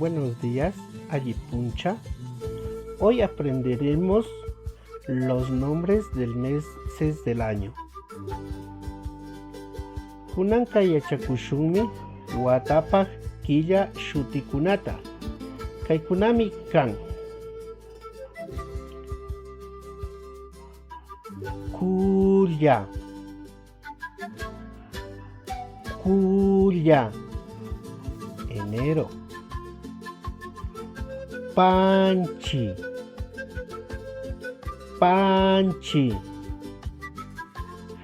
Buenos días, Ayipuncha. Hoy aprenderemos los nombres del meses del año. Kunanka yachakushunmi watapaq killa shutikunata. Kaykunami kan: Kulla, enero. Panchi,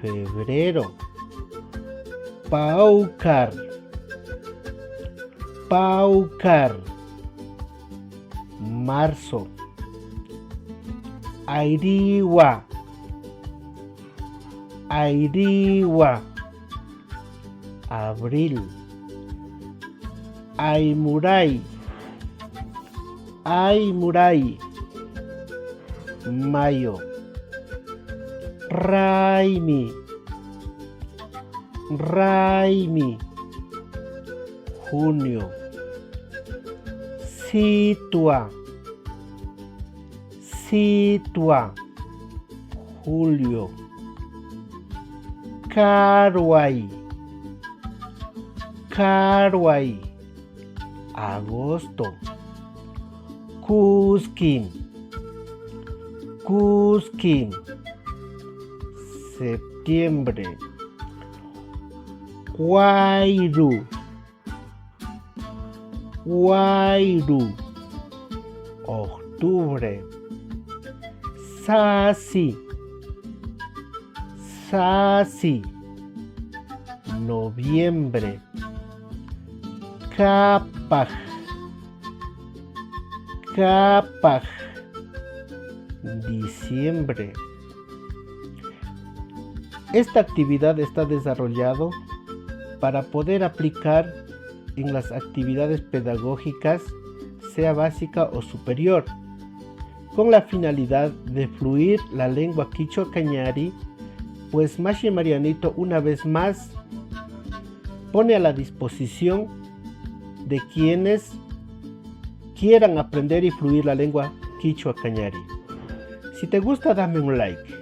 febrero. Paucar, marzo. Airiwa, abril. Aymuray, mayo. Raimi, junio. Situa, julio. Caruay, agosto. Cusquín, septiembre. Guayru, octubre. Sasi, noviembre. Capaj, diciembre. Esta actividad está desarrollado para poder aplicar en las actividades pedagógicas, sea básica o superior, con la finalidad de fluir la lengua quichua cañari, pues Mashi Marianito una vez más pone a la disposición de quienes quieran aprender y fluir la lengua quichua cañari. Si te gusta, dame un like.